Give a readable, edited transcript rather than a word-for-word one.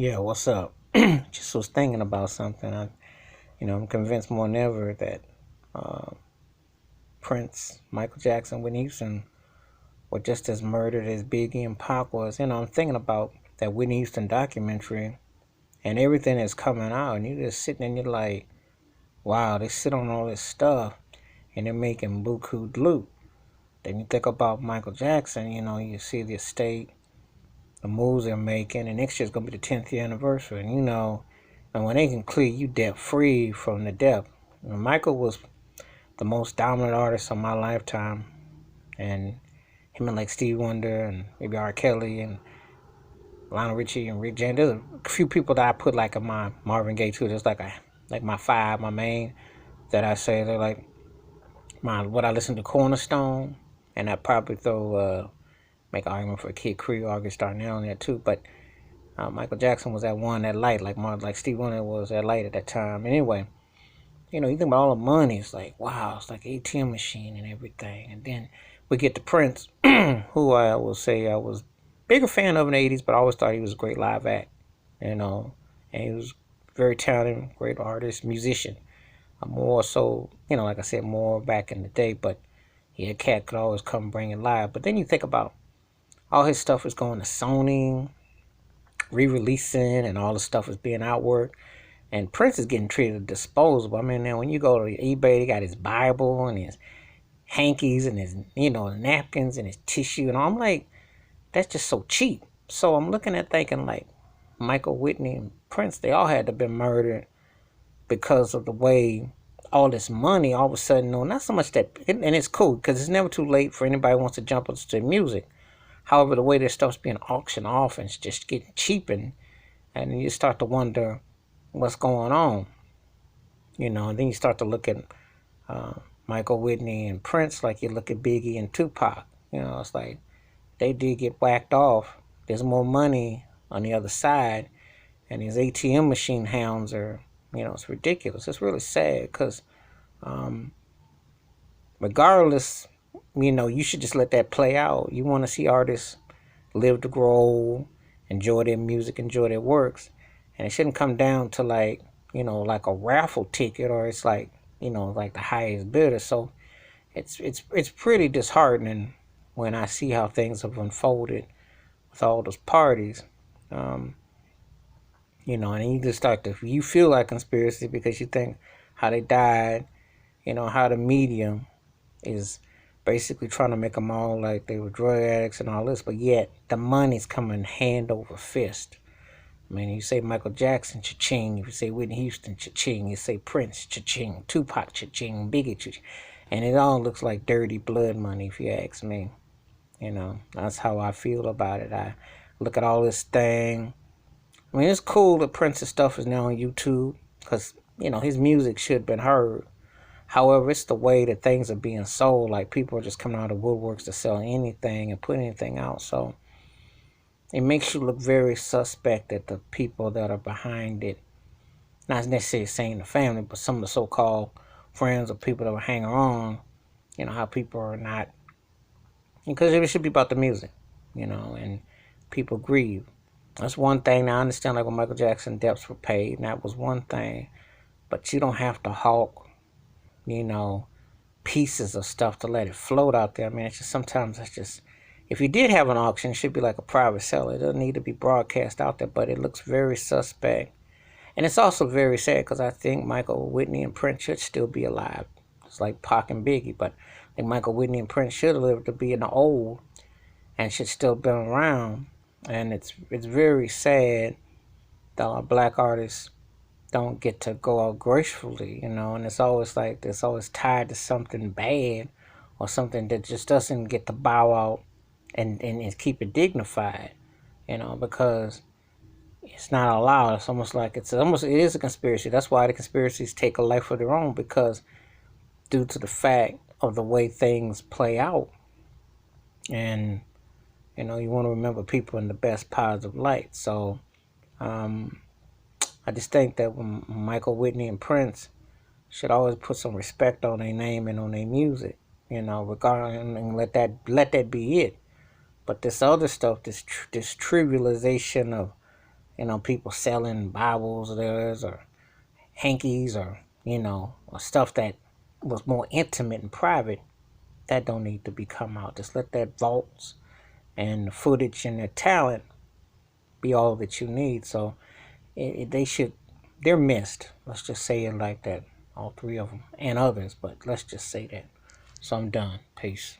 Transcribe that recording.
Yeah, what's up? Just was thinking about something. I'm convinced more than ever that uh, Prince, Michael Jackson, Whitney Houston were just as murdered as Biggie and Pac was. I'm thinking about that Whitney Houston documentary and everything that's coming out, and you're just sitting and you're like, wow, they sit on all this stuff and they're making buku loot. Then you think about Michael Jackson, you see the estate, the moves they're making, and next year's gonna be the 10th year anniversary, and when they can clear you debt free from the debt. Michael was the most dominant artist of my lifetime, and him and like Steve Wonder and maybe R. Kelly and Lionel Richie and Rick James. There's a few people that I put like in my Marvin Gaye too. There's like my five, my main that I say they're like my what I listen to Cornerstone, and I probably throw make an argument for Kid Creole, August Darnell in there too. But Michael Jackson was that one, that light, like Steve Wonder was that light at that time. Anyway, you think about all the money. It's like, wow, it's like ATM machine and everything. And then we get to Prince, who I will say I was bigger fan of in the 80s, but I always thought he was a great live act, you know. And he was very talented, great artist, musician. More so, like I said, more back in the day, but yeah, cat could always come bring it live. But then you think about all his stuff is going to Sony, re-releasing, and all the stuff is being outworked. And Prince is getting treated disposable. I mean, now when you go to eBay, he got his Bible and his hankies and his, napkins and his tissue. And I'm like, that's just so cheap. So I'm looking at thinking like Michael, Whitney, and Prince, they all had to have been murdered because of the way all this money all of a sudden, no, not so much that, and it's cool because it's never too late for anybody who wants to jump into music. However, the way their stuff's being auctioned off and it's just getting cheapened, and you start to wonder what's going on, and then you start to look at uh, Michael Whitney and Prince like you look at Biggie and Tupac. It's like they did get whacked off. There's more money on the other side, and these ATM machine hounds are, it's ridiculous. It's really sad because um, regardless, you should just let that play out. You want to see artists live to grow, enjoy their music, enjoy their works, and it shouldn't come down to like a raffle ticket, or it's like like the highest bidder. So it's pretty disheartening when I see how things have unfolded with all those parties. Um, and you just start to you feel like conspiracy because you think how they died, how the media is basically trying to make them all like they were drug addicts and all this, but yet the money's coming hand over fist. I mean, you say Michael Jackson, cha-ching. If you say Whitney Houston, cha-ching. You say Prince, cha-ching. Tupac, cha-ching. Biggie, cha-ching. And it all looks like dirty blood money, if you ask me. That's how I feel about it. I look at all this thing. I mean, it's cool that Prince's stuff is now on YouTube because, his music should have been heard. However, it's the way that things are being sold. Like, people are just coming out of woodworks to sell anything and put anything out. So it makes you look very suspect at the people that are behind it. Not necessarily saying the family, but some of the so-called friends or people that will hang around. How people are not, because it should be about the music, and people grieve. That's one thing. Now, I understand, like, when Michael Jackson debts were paid, and that was one thing. But you don't have to hawk, you know, pieces of stuff to let it float out there. I mean, it's just sometimes it's just, if you did have an auction, it should be like a private seller. It doesn't need to be broadcast out there, but it looks very suspect. And it's also very sad because I think Michael Whitney and Prince should still be alive. It's like Pac and Biggie, but I think Michael Whitney and Prince should have lived to be in the old and should still been around. And it's very sad that our black artists don't get to go out gracefully, and it's always like it's always tied to something bad or something that just doesn't get to bow out and keep it dignified, because it's not allowed. It's almost like it is a conspiracy. That's why the conspiracies take a life of their own, because due to the fact of the way things play out, and you want to remember people in the best positive light. So I just think that when Michael Whitney and Prince should always put some respect on their name and on their music, regarding, and let that be it. But this other stuff, this trivialization of people selling Bibles of theirs or hankies or, or stuff that was more intimate and private, that don't need to be come out. Just let that vaults and the footage and the talent be all that you need. So they should, they're missed. Let's just say it like that. All three of them and others, but let's just say that. So I'm done. Peace.